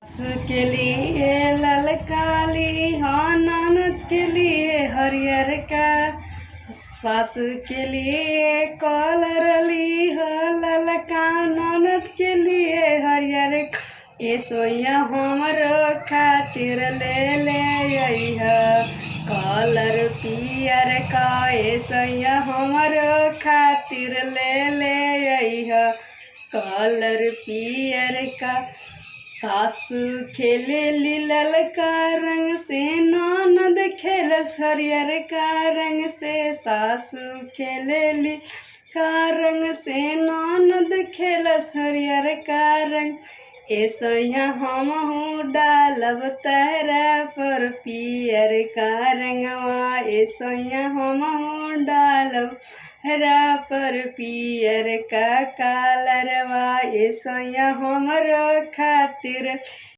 सासु के लिए ललकाली हाँ, ननद के लिए हरियर का। सासु के लिए कलरली हाँ, ललका ननद के लिए हरियर का। ए सोइया हमरो खातिर ले अइह कलर पियर का। ए सोइया हमरो खातिर ले अइह कलर पियर का। सासु खेलेली ललका रंग से ननद खेलस हरियर का रंग से। सासु खेलेली का रंग से ननद खेलस हरियर का रंग। ऐसैया हमहू डालब तहरा पर पियर का रंगवा। ऐसैया हमहू डालब हरा पर पियर का कालरवा। ऐसैया हमरो खातिर